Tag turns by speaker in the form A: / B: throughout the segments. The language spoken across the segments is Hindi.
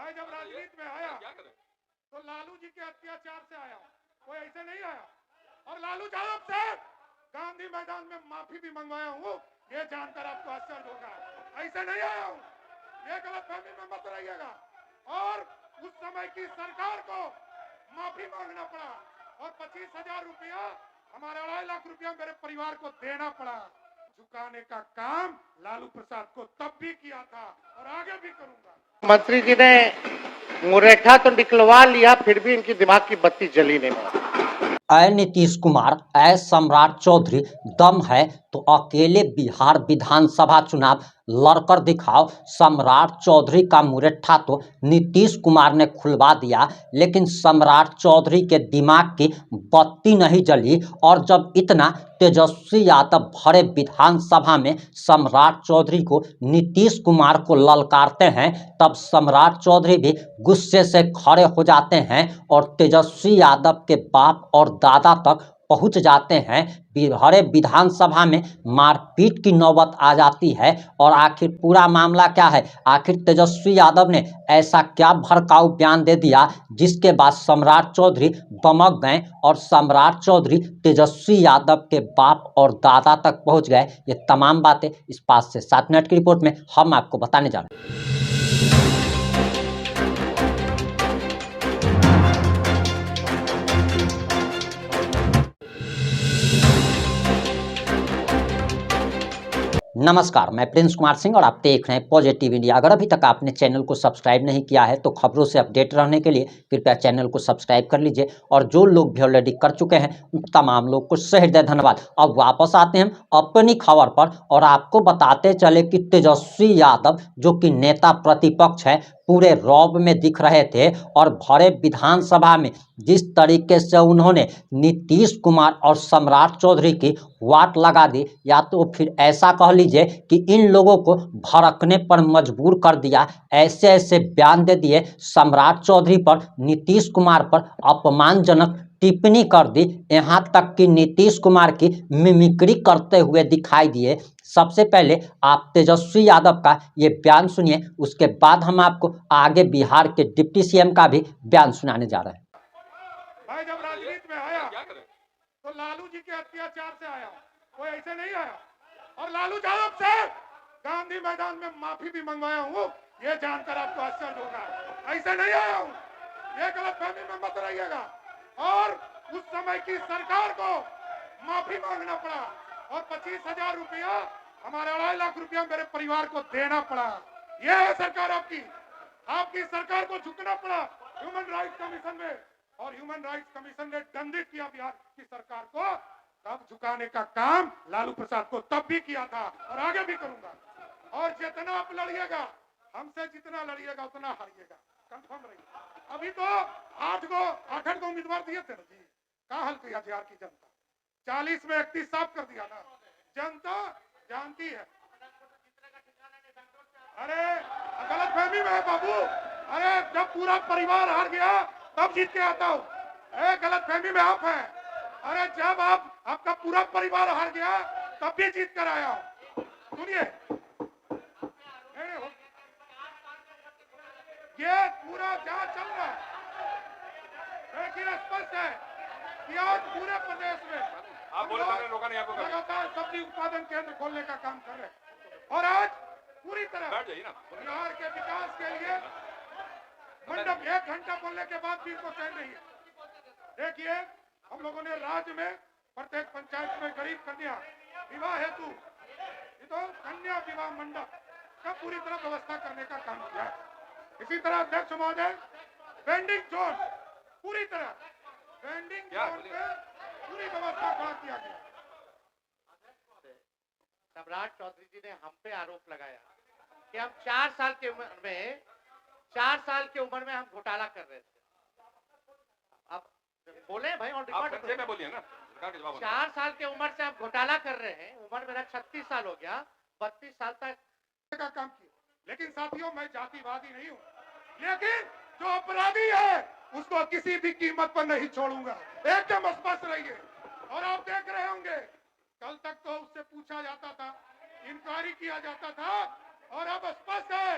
A: भाई जब राजनीति में आया तो लालू जी के अत्याचार से आया, कोई ऐसे नहीं आया। और लालू यादव से गांधी मैदान में माफी भी मंगवाया हूँ, ये जानकर आपको आश्चर्य होगा। ऐसे नहीं आया हूँ, ये गलतफहमी में मत रहिएगा। और उस समय की सरकार को माफी मांगना पड़ा और 25,000 रुपया, हमारे 2.5 लाख रुपया मेरे परिवार को देना पड़ा। झुकाने का काम लालू प्रसाद को तब भी किया था और आगे भी करूंगा।
B: मंत्री जी ने मुरेठा तो निकलवा लिया, फिर भी इनकी दिमाग की बत्ती जली नहीं।
C: ऐ नीतीश कुमार, ऐ सम्राट चौधरी, दम है तो अकेले बिहार विधानसभा चुनाव लड़कर दिखाओ। सम्राट चौधरी का मुरेठा तो नीतीश कुमार ने खुलवा दिया, लेकिन सम्राट चौधरी के दिमाग की बत्ती नहीं जली। और जब इतना तेजस्वी यादव भरे विधानसभा में सम्राट चौधरी को नीतीश कुमार को ललकारते हैं, तब सम्राट चौधरी भी गुस्से से खड़े हो जाते हैं और तेजस्वी यादव के बाप और दादा तक पहुंच जाते हैं। भरे विधानसभा में मारपीट की नौबत आ जाती है। और आखिर पूरा मामला क्या है? आखिर तेजस्वी यादव ने ऐसा क्या भड़काऊ बयान दे दिया जिसके बाद सम्राट चौधरी दमक गए और सम्राट चौधरी तेजस्वी यादव के बाप और दादा तक पहुंच गए? ये तमाम बातें इस 5 से 7 मिनट की रिपोर्ट में हम आपको बताने जा रहे हैं। नमस्कार, मैं प्रिंस कुमार सिंह और आप देख रहे हैं पॉजिटिव इंडिया। अगर अभी तक आपने चैनल को सब्सक्राइब नहीं किया है तो खबरों से अपडेट रहने के लिए कृपया चैनल को सब्सक्राइब कर लीजिए। और जो लोग भी ऑलरेडी कर चुके हैं उन तमाम लोग को सहृदय धन्यवाद। अब वापस आते हैं अपनी खबर पर और आपको बताते चले कि तेजस्वी यादव, जो कि नेता प्रतिपक्ष है, पूरे रौब में दिख रहे थे और भरे विधानसभा में जिस तरीके से उन्होंने नीतीश कुमार और सम्राट चौधरी की वाट लगा दी, या तो फिर ऐसा कह लीजिए कि इन लोगों को भड़कने पर मजबूर कर दिया। ऐसे ऐसे बयान दे दिए सम्राट चौधरी पर, नीतीश कुमार पर अपमानजनक टिप्पणी कर दी। यहाँ तक कि नीतीश कुमार की मिमिक्री करते हुए दिखाई दिए। सबसे पहले आप तेजस्वी यादव का ये बयान सुनिए, उसके बाद हम आपको आगे बिहार के डिप्टी सीएम का भी बयान सुनाने जा रहे हैं।
A: भाई जब राजनीति में आया तो लालू जी के अत्याचार से आया, कोई ऐसे नहीं आया। और लालू यादव से गांधी मैदान में माफी भी मंगवाया हूँ, ये जानकर आपको आश्चर्य होगा। ऐसे नहीं आया हूँ, ये गलतफहमी में मत रहिएगा। और उस समय की सरकार को माफी मांगना पड़ा और 25,000 रुपया, हमारे 2.5 लाख रुपया मेरे परिवार को देना पड़ा। यह है सरकार आपकी। आपकी सरकार को झुकना पड़ा ह्यूमन राइट्स कमीशन में, और ह्यूमन राइट्स कमीशन ने दंडित किया बिहार की सरकार को। तब झुकाने का काम लालू प्रसाद को तब भी किया था और आगे भी करूंगा। और जितना आप लड़िएगा, हमसे जितना लड़िएगा उतना हारिएगा, कंफर्म रहिए। अभी तो 8 को उम्मीदवार दिए थे ना जी, कहा हल किया बिहार की जनता? 40 में 31 साफ कर दिया ना, जनता जानती है। अरे गलतफहमी में है बाबू। अरे जब पूरा परिवार हार गया तब जीत के आता हूँ। गलतफहमी में आप हैं। अरे जब आपका पूरा परिवार हार गया तब भी जीत कर आया हूँ। सुनिए, ये पूरा जांच चल रहा है, लेकिन स्पष्ट है कि आज पूरे प्रदेश में आप बोले लगातार सब्जी उत्पादन केंद्र खोलने का काम कर रहे हैं। और आज पूरी तरह बिहार के विकास के लिए मंडप 1 घंटा बोलने के बाद भी इनको चैन नहीं है। देखिए, हम लोगों ने राज्य में प्रत्येक पंचायत में गरीब कन्या विवाह हेतु तो कन्या विवाह मंडप का पूरी तरह व्यवस्था करने का काम किया है। इसी तरह अध्यक्ष महोदय, वेंडिंग जोन, पूरी तरह वेंडिंग जोन पे पूरी व्यवस्था खड़ा किया गया।
B: सम्राट चौधरी जी ने हम पे आरोप लगाया कि हम 4 साल की उम्र में हम घोटाला कर रहे थे। अब बोले भाई, और रिकॉर्ड में बोलिए ना। 4 साल की उम्र से आप घोटाला कर रहे हैं। उम्र मेरा 36 साल हो गया, 32 साल तक
A: का काम किया। लेकिन साथियों, मैं जातिवादी नहीं हूँ, लेकिन जो अपराधी है उसको किसी भी कीमत पर नहीं छोड़ूंगा। एकदम स्पष्ट रहिए। और आप देख रहे होंगे, कल तक तो उससे पूछा जाता था, इंक्वायरी किया जाता था, और अब स्पष्ट है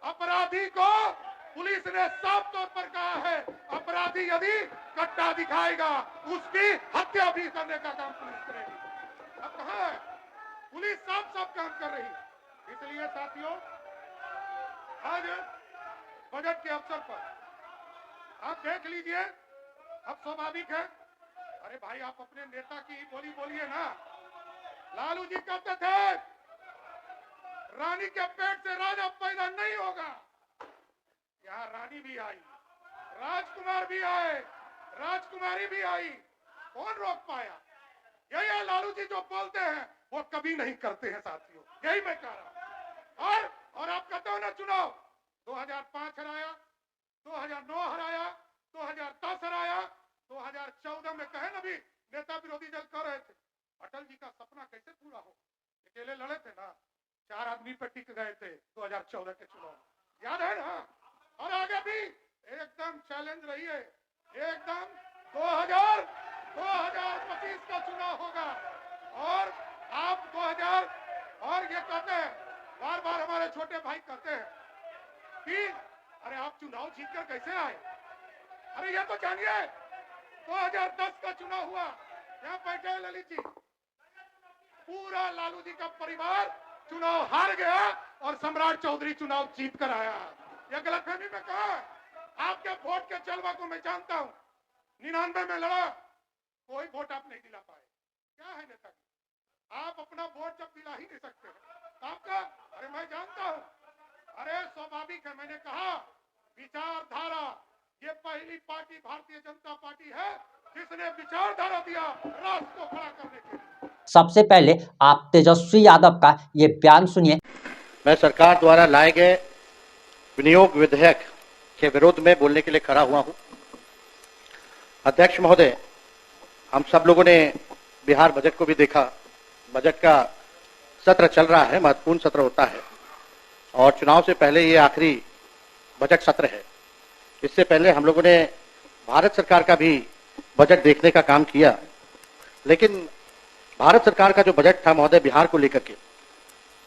A: अपराधी को पुलिस ने साफ तौर पर कहा है, अपराधी यदि कट्टा दिखाएगा उसकी हत्या भी करने का काम पुलिस करेगी। अब कहां है पुलिस? साफ साफ काम कर रही है। इसलिए साथियों, आज बजट के अवसर पर आप देख लीजिए, अब स्वाभाविक है, अरे भाई आप अपने नेता की बोली बोलिए ना। लालू जी कहते थे रानी के पेट से राजा पैदा नहीं होगा। यहाँ रानी भी आई, राजकुमार भी आए, राजकुमारी भी आई, कौन रोक पाया? यही है लालू जी जो बोलते हैं वो कभी नहीं करते हैं साथियों, यही मैं कह रहा हूं। और आप कहते हो ना चुनाव 2005 हराया, 2009 हराया, 2010 हराया, 2014 में कहे ना भी नेता विरोधी दल कर रहे थे, अटल जी का सपना कैसे पूरा हो? अकेले लड़े थे ना, 4 आदमी पे टिक गए थे 2014 के चुनाव, याद है ना? और आगे भी एकदम चैलेंज रही है, एकदम 2025 का चुनाव होगा। और आप 2000 और ये कहते हैं, बार बार हमारे छोटे भाई कहते हैं कि अरे आप चुनाव जीतकर कैसे आए? अरे ये तो जानिए 2010 का चुनाव हुआ, यहाँ बैठे हैं ललित जी, पूरा लालू जी का परिवार चुनाव हार गया और सम्राट चौधरी चुनाव जीत कर आया। यह गलतफहमी में कहा, आपके वोट के जलवा को मैं जानता हूं। 99 में लड़ा, कोई वोट आप नहीं दिला पाए। क्या है नेताजी, आप अपना वोट जब दिला ही नहीं सकते आपका, अरे मैं जानता हूं, अरे स्वाभाविक है। मैंने कहा विचारधारा, ये पहली पार्टी भारतीय जनता पार्टी है जिसने विचारधारा दिया राष्ट्र को खड़ा करने के लिए।
C: सबसे पहले आप तेजस्वी यादव का ये बयान सुनिए।
D: मैं सरकार द्वारा लाए गए विनियोग विधेयक के विरोध में बोलने के लिए खड़ा हुआ हूं। अध्यक्ष महोदय, हम सब लोगों ने बिहार बजट को भी देखा। बजट का सत्र चल रहा है, महत्वपूर्ण सत्र होता है और चुनाव से पहले ये आखिरी बजट सत्र है। इससे पहले हम लोगों ने भारत सरकार का भी बजट देखने का काम किया, लेकिन भारत सरकार का जो बजट था महोदय बिहार को लेकर के,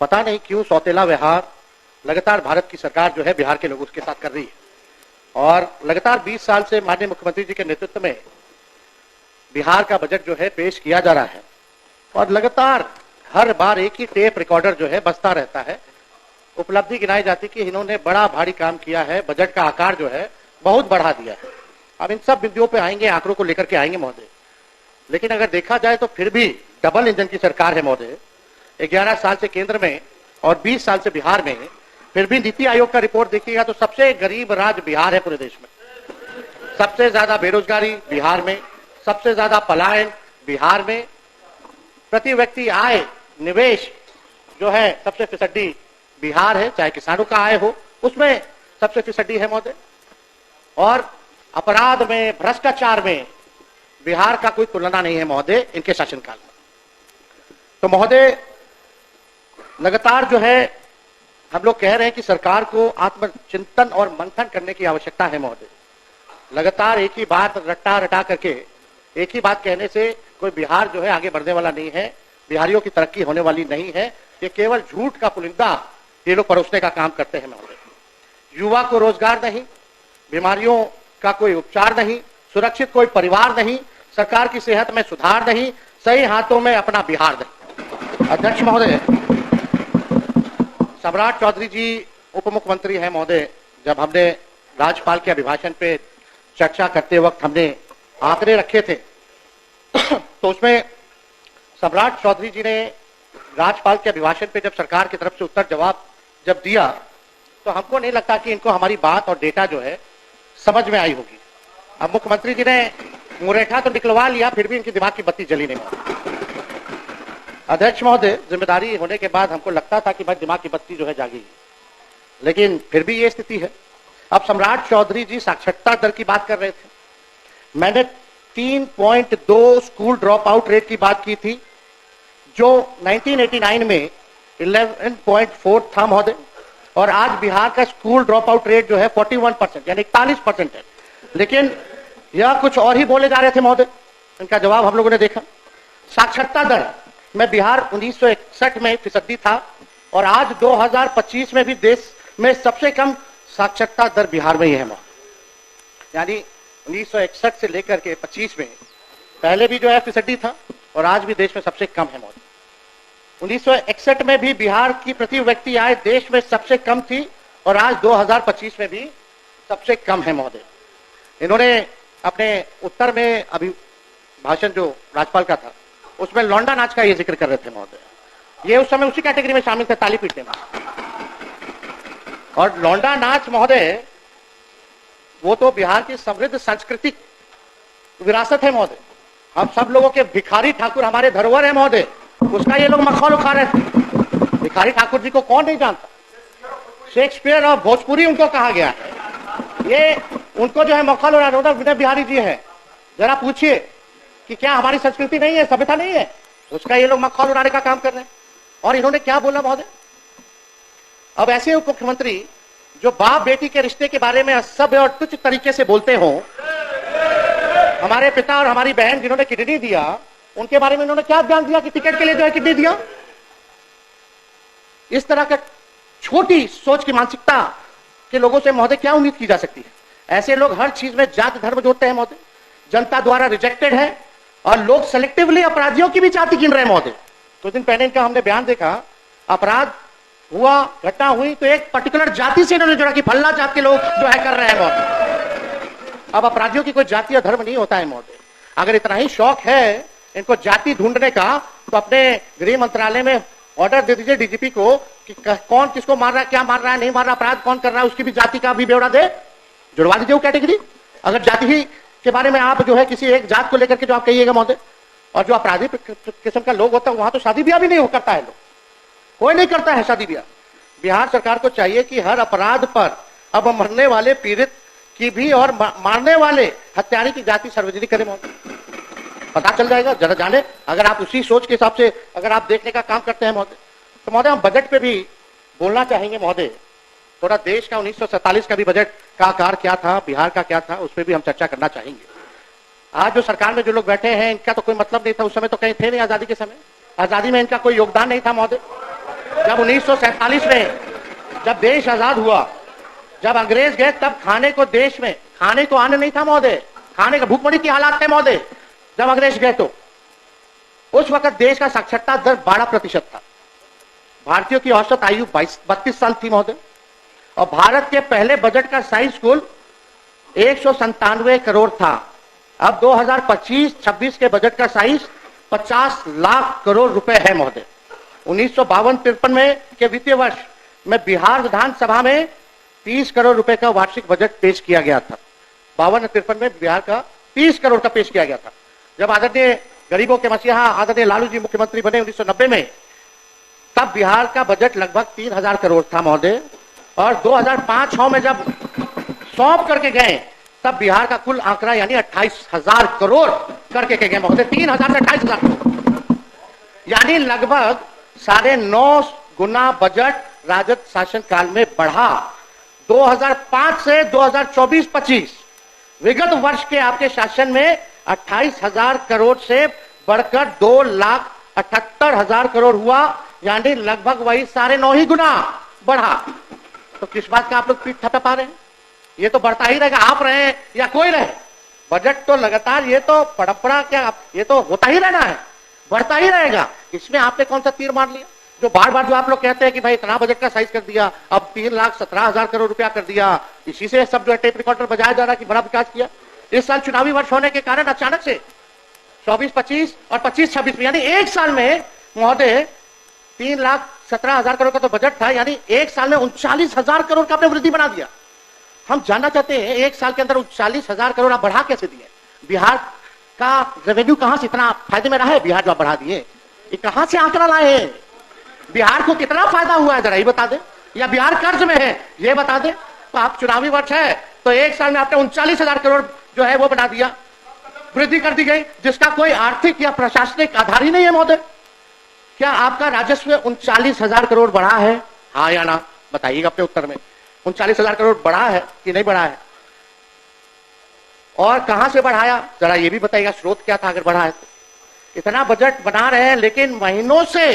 D: पता नहीं क्यों सौतेला व्यवहार लगातार भारत की सरकार जो है बिहार के लोगों के साथ कर रही है। और लगातार 20 साल से माननीय मुख्यमंत्री जी के नेतृत्व में बिहार का बजट जो है पेश किया जा रहा है और लगातार हर बार एक ही टेप रिकॉर्डर जो है बजता रहता है। उपलब्धि गिनाई जाती कि इन्होंने बड़ा भारी काम किया है, बजट का आकार जो है बहुत बढ़ा दिया है। अब इन सब बिंदुओं पे आएंगे, आंकड़ों को लेकर के आएंगे महोदय, लेकिन अगर देखा जाए तो फिर भी डबल इंजन की सरकार है महोदय। 11 साल से केंद्र में और 20 साल से बिहार में, फिर भी नीति आयोग का रिपोर्ट देखिएगा तो सबसे गरीब राज्य बिहार है पूरे देश में। सबसे ज्यादा बेरोजगारी बिहार में, सबसे ज्यादा पलायन बिहार में, प्रति व्यक्ति आय निवेश जो है सबसे फिसड्डी बिहार है, चाहे किसानों का आय हो उसमें सबसे फिसड्डी है महोदय। और अपराध में, भ्रष्टाचार में बिहार का कोई तुलना नहीं है महोदय इनके शासनकाल में। तो महोदय लगातार जो है हम लोग कह रहे हैं कि सरकार को आत्मचिंतन और मंथन करने की आवश्यकता है महोदय। लगातार एक ही बात रट्टा रटा करके एक ही बात कहने से कोई बिहार जो है आगे बढ़ने वाला नहीं है, बिहारियों की तरक्की होने वाली नहीं है। ये केवल झूठ का पुलिंदा ये लोग परोसने का काम करते हैं महोदय। युवा को रोजगार नहीं, बीमारियों का कोई उपचार नहीं, सुरक्षित कोई परिवार नहीं, सरकार की सेहत में सुधार नहीं, सही हाथों में अपना बिहार नहीं। अध्यक्ष महोदय, सम्राट चौधरी जी उप मुख्यमंत्री हैं महोदय। जब हमने राज्यपाल के अभिभाषण पे चर्चा करते वक्त हमने आंकड़े रखे थे तो उसमें सम्राट चौधरी जी ने राज्यपाल के अभिभाषण पे जब सरकार की तरफ से उत्तर जवाब जब दिया तो हमको नहीं लगता कि इनको हमारी बात और डेटा जो है समझ में आई होगी। अब मुख्यमंत्री जी ने मुरेठा तो निकलवा लिया, फिर भी इनकी दिमाग की बत्ती जली नहीं। अध्यक्ष महोदय, जिम्मेदारी होने के बाद हमको लगता था कि भाई दिमाग की बत्ती जो है जागी, लेकिन फिर भी ये स्थिति है। अब सम्राट चौधरी जी साक्षरता दर की बात कर रहे थे, मैंने 3.2 स्कूल ड्रॉप आउट रेट की बात की थी जो 1989 में 11.4 था महोदय, और आज बिहार का स्कूल ड्रॉप आउट रेट जो है 41% यानी 41% है। लेकिन यह कुछ और ही बोले जा रहे थे महोदय, इनका जवाब हम लोगों ने देखा। साक्षरता दर में बिहार 1961 में 1% था और आज 2025 में भी देश में सबसे कम साक्षरता दर बिहार में ही है। यानी 1961 से लेकर के 25 में पहले भी जो है फीसदी था और आज भी देश में सबसे कम है मौत। 1961 में भी बिहार की प्रति व्यक्ति आय देश में सबसे कम थी और आज 2025 में भी सबसे कम है महोदय। इन्होंने अपने उत्तर में अभी भाषण जो राज्यपाल का था उसमें लौंडा नाच का ये जिक्र कर रहे थे महोदय। ये उस समय उसी कैटेगरी में शामिल थे, ताली पीटने में। और लौंडा नाच महोदय वो तो बिहार की समृद्ध सांस्कृतिक विरासत है महोदय। हम सब लोगों के भिखारी ठाकुर हमारे धरोहर है महोदय, उसका ये लोग मखौल उठा रहे थे। भिखारी ठाकुर जी को कौन नहीं जानता, शेक्सपियर और भोजपुरी उनको कहा गया है। ये उनको जो है मखौल उड़ा विनय बिहारी जी है। जरा पूछिए कि क्या हमारी संस्कृति नहीं है, सभ्यता नहीं है, उसका ये लोग मखौल उड़ाने का काम कर रहे हैं। और इन्होंने क्या बोला महोदय, अब ऐसे उप मुख्यमंत्री जो बाप बेटी के रिश्ते के बारे में असभ्य और तुच्छ तरीके से बोलते हो, हमारे पिता और हमारी बहन जिन्होंने किडनी दिया उनके बारे में इन्होंने क्या बयान दिया कि टिकट के लिए जो है किडनी दिया। इस तरह का छोटी सोच की मानसिकता के लोगों से महोदय क्या उम्मीद की जा सकती है। ऐसे लोग हर चीज में जाति धर्म जोड़ते हैं महोदय, जनता द्वारा रिजेक्टेड है और लोग सेलेक्टिवली अपराधियों की भी जाति गिन रहे हैं महोदय। कुछ दिन पहले इनका हमने बयान देखा, अपराध हुआ, घटना हुई तो एक पर्टिकुलर जाति से इन्होंने जोड़ा कि फल्ला जात के लोग जो है कर रहे हैं महोदय। अब अपराधियों की कोई जाति या धर्म नहीं होता है महोदय। अगर इतना ही शौक है इनको जाति ढूंढने का तो अपने गृह मंत्रालय में ऑर्डर दे दीजिए डीजीपी को कि कौन किसको मार रहा है, क्या मार रहा है, नहीं मार रहा, अपराध कौन कर रहा है, उसकी भी जाति का भी ब्यौरा दे, जुड़वा दीजिए वो कैटेगरी। अगर जाति ही के बारे में आप जो है किसी एक जात को लेकर के जो आप कहिएगा महोदय, और जो अपराधी किस्म का लोग होता है वहां तो शादी ब्याह भी नहीं करता है, लोग कोई नहीं करता है शादी ब्याह। बिहार सरकार को चाहिए कि हर अपराध पर अब मरने वाले पीड़ित की भी और मारने वाले हत्यारे की जाति सार्वजनिक करे महोदय, पता चल जाएगा, जरा जाने। अगर आप उसी सोच के हिसाब से अगर आप देखने का काम करते हैं महोदय, तो महोदय हम बजट पे भी बोलना चाहेंगे महोदय। थोड़ा देश का 1947 का भी बजट का आकार क्या था, बिहार का क्या था, उस पर भी हम चर्चा करना चाहेंगे। आज जो सरकार में जो लोग बैठे हैं इनका तो कोई मतलब नहीं था, उस समय तो कहीं थे नहीं, आजादी के समय आजादी में इनका कोई योगदान नहीं था महोदय। जब 1947 में जब देश आजाद हुआ, जब अंग्रेज गए तब खाने को देश में खाने को अन्न नहीं था महोदय, खाने का भूखमरी की हालात थे महोदय। जब अंग्रेज गए तो उस वक्त देश का साक्षरता दर 12% था, भारतीयों की औसत आयु 32 साल थी महोदय, और भारत के पहले बजट का साइज कुल 197 करोड़ था। अब 2025-26 के बजट का साइज 50 लाख करोड़ रुपए है महोदय। 1952-53 में के वित्तीय वर्ष में बिहार विधानसभा में 30 करोड़ रुपए का वार्षिक बजट पेश किया गया था। 52-53 में बिहार का 30 करोड़ का पेश किया गया था। जब आदरणीय गरीबों के मसीहा आदरणीय लालू जी मुख्यमंत्री बने 1990 में, तब बिहार का बजट लगभग 3000 करोड़ था महोदय, और 2005-06 में जब सौंप करके गए तब बिहार का कुल आंकड़ा यानी 28,000 करोड़ करके गए महोदय। 3000 से 28,000 करोड़, यानी लगभग 9.5 गुना बजट राजद शासन काल में बढ़ा। 2005 से 2024-25 विगत वर्ष के आपके शासन में 28,000 करोड़ से बढ़कर 2,78,000 करोड़ हुआ, यानी लगभग वही 9.5 गुना बढ़ा। तो किस बात का आप लोग पीठ थपथपा रहे हैं? ये तो बढ़ता ही रहेगा, आप रहे या कोई रहे, बजट तो लगातार ये तो परंपरा क्या, ये तो होता ही रहना है, बढ़ता ही रहेगा। इसमें आपने कौन सा तीर मार लिया? जो बार बार जो आप लोग कहते हैं कि भाई इतना बजट का साइज कर दिया, अब 3,17,000 करोड़ रुपया कर दिया, इसी से सब जो है टेप रिकॉर्डर बजाया जा रहा है कि बड़ा विकास किया। इस साल चुनावी वर्ष होने के कारण अचानक से 24-25 और 25-26 में यानी एक साल में महोदय 3,17,000 करोड़ का तो बजट था, यानी एक साल में 39,000 करोड़ का आपने वृद्धि बना दिया। हम जानना चाहते हैं एक साल के अंदर 39,000 करोड़ आप बढ़ा कैसे दिए? बिहार का रेवेन्यू कहां से इतना फायदे में रहा है? बिहार जो आप बढ़ा दिए, ये कहां से आंकड़ा लाए हैं? बिहार को कितना फायदा हुआ है जरा ये बता दे, या बिहार कर्ज में है ये बता दे। तो आप चुनावी वर्ष है तो एक साल में आपने 39,000 करोड़ जो है वो बना दिया, वृद्धि कर दी गई, जिसका कोई आर्थिक या प्रशासनिक आधार ही नहीं है महोदय। क्या आपका राजस्व 39,000 करोड़ बढ़ा है? हाँ या ना बताइएगा अपने उत्तर में। 39,000 करोड़ बढ़ा है कि नहीं बढ़ा है? और कहां से बढ़ाया जरा ये भी बताइएगा, स्रोत क्या था अगर बढ़ा है तो? इतना बजट बना रहे हैं लेकिन महीनों से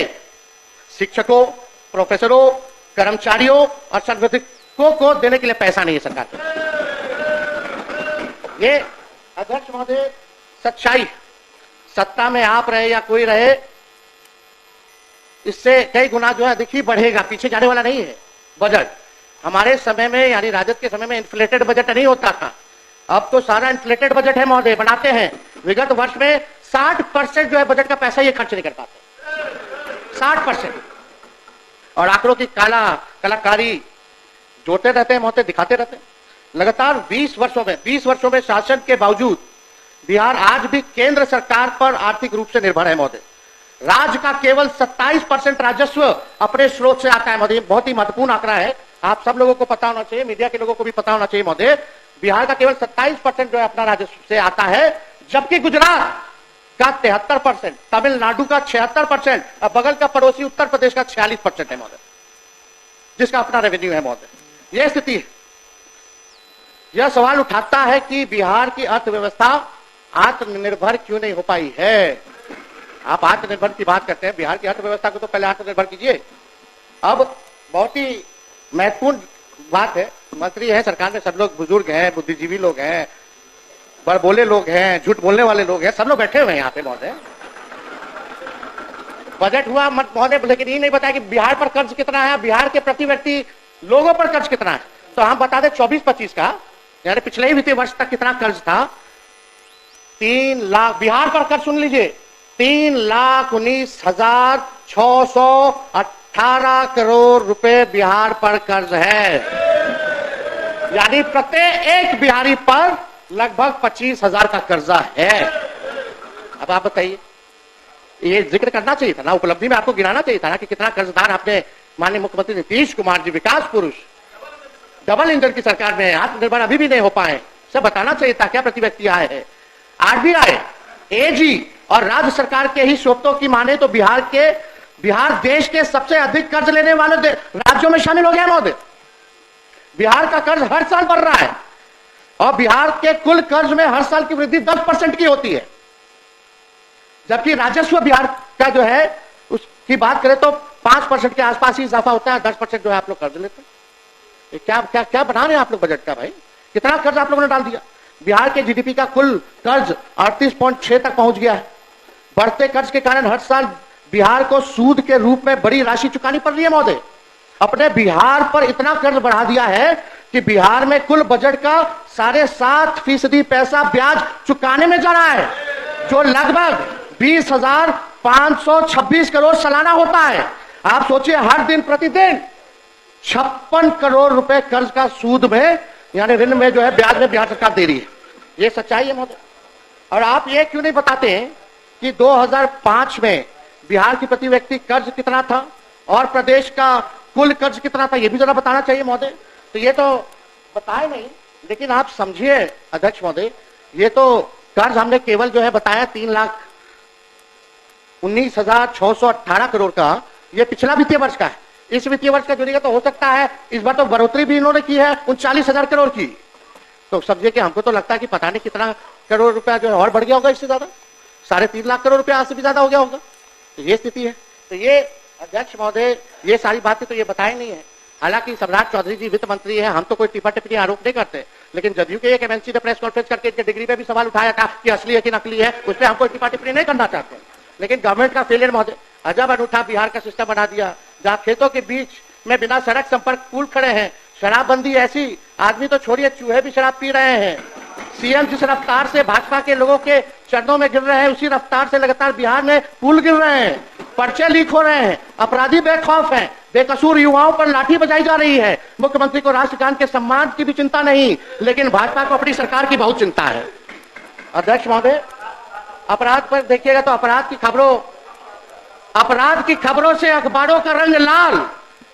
D: शिक्षकों, प्रोफेसरों, कर्मचारियों और संविधिकों को देने के लिए पैसा नहीं है सरकार के। ये अध्यक्ष महोदय सच्चाई, सत्ता में आप रहे या कोई रहे, इससे कई गुना जो है देखिए बढ़ेगा, पीछे जाने वाला नहीं है बजट। हमारे समय में यानी राजद के समय में इन्फ्लेटेड बजट नहीं होता था, अब तो सारा इन्फ्लेटेड बजट है महोदय, बनाते हैं। विगत वर्ष में 60% जो है बजट का पैसा ये खर्च नहीं कर पाते, 60%। और आंकड़ों की कलाकारी जोड़ते रहते हैं महोदय, दिखाते रहते हैं। लगातार 20 वर्षों में शासन के बावजूद बिहार आज भी केंद्र सरकार पर आर्थिक रूप से निर्भर है महोदय। राज्य का केवल 27% राजस्व अपने स्रोत से आता है महोदय, बहुत ही महत्वपूर्ण आंकड़ा है, आप सब लोगों को पता होना चाहिए, मीडिया के लोगों को भी पता होना चाहिए महोदय। बिहार का केवल 27% जो है अपना राजस्व से आता है, जबकि गुजरात का 73%, तमिलनाडु का 76% और बगल का पड़ोसी उत्तर प्रदेश का 46% है महोदय, जिसका अपना रेवेन्यू है महोदय। यह स्थिति है। यह सवाल उठाता है कि बिहार की अर्थव्यवस्था आत्मनिर्भर क्यों नहीं हो पाई है। आप आत्मनिर्भर की बात करते हैं, बिहार की अर्थव्यवस्था को तो पहले आत्मनिर्भर कीजिए। अब बहुत ही महत्वपूर्ण बात है, मंत्री है सरकार में, सब लोग बुजुर्ग हैं, बुद्धिजीवी लोग हैं, बड़बोले लोग हैं, झूठ बोलने वाले लोग हैं, सब लोग बैठे हुए हैं यहाँ पे महोदय। बजट हुआ मत महोदय, लेकिन ये नहीं बताया कि बिहार पर कर्ज कितना है, बिहार के प्रति व्यक्ति लोगों पर कर्ज कितना है। तो हम बता दें 24-25 का, यानी पिछले ही वित्तीय वर्ष तक कितना कर्ज था, 3 लाख बिहार पर कर्ज, सुन लीजिए, 3,19,618 करोड़ रुपए बिहार पर कर्ज है। यानी प्रत्येक एक बिहारी पर लगभग 25,000 का कर्जा है। अब आप बताइए, ये जिक्र करना चाहिए था ना, उपलब्धि में आपको गिनाना चाहिए था ना कि कितना कर्जदार आपने माननीय मुख्यमंत्री नीतीश कुमार जी, विकास पुरुष, डबल इंजन की सरकार में आत्मनिर्भर अभी भी नहीं हो पाए, सब बताना चाहिए था। क्या प्रति व्यक्ति आए हैं। आरबीआई, एजी और राज्य सरकार के ही स्रोतों की माने तो बिहार देश के सबसे अधिक कर्ज लेने वाले राज्यों में शामिल हो गया महोदय। बिहार का कर्ज हर साल बढ़ रहा है और बिहार के कुल कर्ज में हर साल की वृद्धि 10% की होती है, जबकि राजस्व बिहार का जो है उसकी बात करें तो 5% के आसपास ही इजाफा होता है, 10% जो है आप लोग कर्ज लेते हैं। क्या क्या क्या बना रहे हैं आप लोग बजट का भाई, कितना कर्ज आप लोगों ने डाल दिया। बिहार के जीडीपी का कुल कर्ज 38.6 तक पहुंच गया है। बढ़ते कर्ज के कारण हर साल बिहार को सूद के रूप में बड़ी राशि चुकानी पड़ रही है महोदय। अपने बिहार पर इतना कर्ज बढ़ा दिया है कि बिहार में कुल बजट का 7.5% पैसा ब्याज चुकाने में जा रहा है, जो लगभग 20,526 करोड़ सालाना होता है। आप सोचिए, हर दिन प्रतिदिन 56 करोड़ रुपए कर्ज का सूद में यानी ऋण में जो है ब्याज में बिहार सरकार दे रही है। ये सच्चाई है महोदय। और आप ये क्यों नहीं बताते हैं कि 2005 में बिहार की प्रति व्यक्ति कर्ज कितना था और प्रदेश का कुल कर्ज कितना था, ये भी जरा बताना चाहिए महोदय। तो ये तो बताए नहीं, लेकिन आप समझिए अध्यक्ष महोदय, ये तो कर्ज हमने केवल जो है बताया 3,19,618 करोड़ का, ये पिछला वित्तीय वर्ष का है। इस वित्तीय वर्ष का जोड़िएगा तो हो सकता है इस बार तो बढ़ोतरी भी इन्होंने की है 39,000 करोड़ की। तो समझिए कि हमको तो लगता है कि पता नहीं कितना करोड़ रुपया जो है और बढ़ गया होगा, इससे ज्यादा 3.5 लाख करोड़ रुपया से भी ज्यादा हो गया होगा। तो ये स्थिति है। तो ये अध्यक्ष महोदय, ये सारी बातें तो ये बताई नहीं है। हालांकि सम्राट चौधरी जी वित्त मंत्री है, हम तो कोई टिप्पणी टिप्पणी आरोप नहीं करते, लेकिन जदयू के एक एमएनसी ने प्रेस कॉन्फ्रेंस करके इनके डिग्री पे भी सवाल उठाया था कि असली है कि नकली है, उस पर हम कोई टिप्पणी टिप्पणी नहीं करना चाहते। लेकिन गवर्नमेंट का फेलियर महोदय, अजब अनूठा बिहार का सिस्टम बना दिया, जहां खेतों के बीच में बिना सड़क संपर्क पुल खड़े हैं। शराबबंदी ऐसी, आदमी तो छोड़िए, चूहे भी शराब पी रहे हैं। सीएम जिस रफ्तार से भाजपा के लोगों के चरणों में गिर रहे हैं, उसी रफ्तार से लगातार बिहार में पुल गिर रहे हैं, पर्चे लीक हो रहे हैं, अपराधी बेखौफ हैं, बेकसूर युवाओं पर लाठी बजाई जा रही है। मुख्यमंत्री को राष्ट्रगान के सम्मान की भी चिंता नहीं, लेकिन भाजपा को अपनी सरकार की बहुत चिंता है। अध्यक्ष महोदय, अपराध पर देखिएगा तो अपराध की खबरों से अखबारों का रंग लाल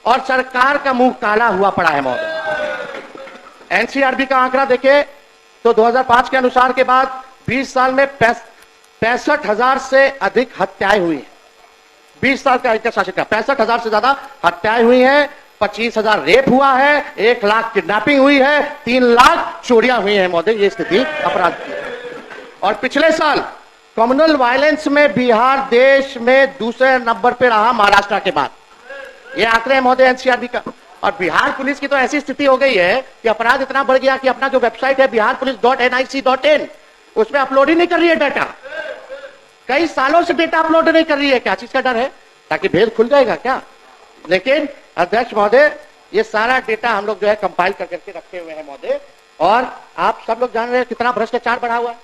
D: और सरकार का मुंह काला हुआ पड़ा है महोदय। एनसीआरबी का आंकड़ा देखें तो 2005 के अनुसार के बाद 20 साल में 65,000 से अधिक हत्याएं हुई हैं। 20 साल का इंडिया शासन का 65,000 से ज्यादा हत्याएं हुई हैं, 25,000 रेप हुआ है, 1 लाख किडनैपिंग हुई है, 3 लाख चोरियां हुई हैं महोदय। ये स्थिति अपराध की है। और पिछले साल कम्युनल वायलेंस में बिहार देश में दूसरे नंबर पे रहा महाराष्ट्र के बाद। ये आंकड़े हैं महोदय एनसीआरबी का। और बिहार पुलिस की तो ऐसी स्थिति हो गई है कि अपराध इतना बढ़ गया कि अपना जो वेबसाइट है biharpolice.nic.in उसमें अपलोड ही नहीं कर रही है डाटा। कई सालों से डेटा अपलोड नहीं कर रही है। क्या चीज का डर है? ताकि भेद खुल जाएगा क्या? लेकिन अध्यक्ष महोदय, ये सारा डेटा हम लोग जो है कंपाइल करके रखे हुए हैं महोदय। और आप सब लोग जान रहे हैं कितना भ्रष्टाचार बढ़ा हुआ है।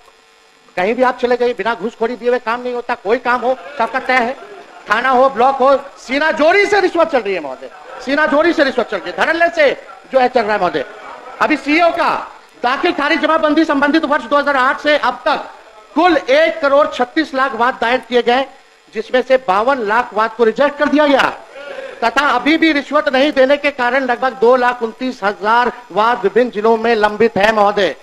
D: कहीं भी आप चले गए, बिना घूसखोरी दिए हुए काम नहीं होता। कोई काम हो सबका तय है, थाना हो, ब्लॉक हो, सीना जोरी से रिश्वत चल रही है महोदय, सीना जोरी से रिश्वत चल रही है, धड़ल्ले से जो है चल रहा है महोदय। अभी सीओ का दाखिल खारिज जमाबंदी संबंधित वर्ष 2008 से अब तक कुल 1,36,00,000 वाद दायर किए गए, जिसमें से 52 लाख वाद को रिजेक्ट कर दिया गया तथा अभी भी रिश्वत नहीं देने के कारण लगभग 2,29,000 वाद विभिन्न जिलों में लंबित है महोदय।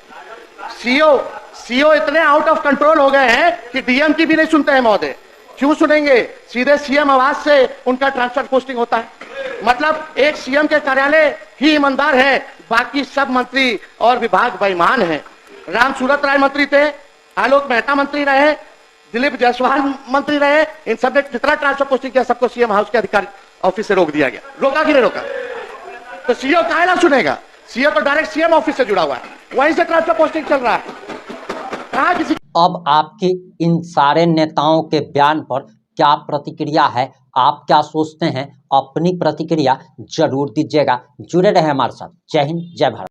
D: सीओ इतने आउट ऑफ कंट्रोल हो गए हैं कि डीएम की भी नहीं सुनते हैं महोदय। क्यों सुनेंगे? सीधे सीएम आवास से उनका ट्रांसफर पोस्टिंग होता है। मतलब एक सीएम के कार्यालय ही ईमानदार है, बाकी सब मंत्री और विभाग बेईमान हैं। राम सूरत राय मंत्री थे, आलोक मेहता मंत्री रहे, दिलीप जायसवाल मंत्री रहे, इन सब ने जितना ट्रांसफर पोस्टिंग किया सबको सीएम हाउस के अधिकारी ऑफिस से रोक दिया गया। रोका कि नहीं रोका? तो सीओ काहे ना सुनेगा? सीओ तो डायरेक्ट सीएम ऑफिस से जुड़ा हुआ है, वहीं से ट्रांसफर पोस्टिंग चल रहा है। कहां किसी
C: अब आपकी इन सारे नेताओं के बयान पर क्या प्रतिक्रिया है, आप क्या सोचते हैं? अपनी प्रतिक्रिया जरूर दीजिएगा। जुड़े रहे हमारे साथ। जय हिंद, जय भारत।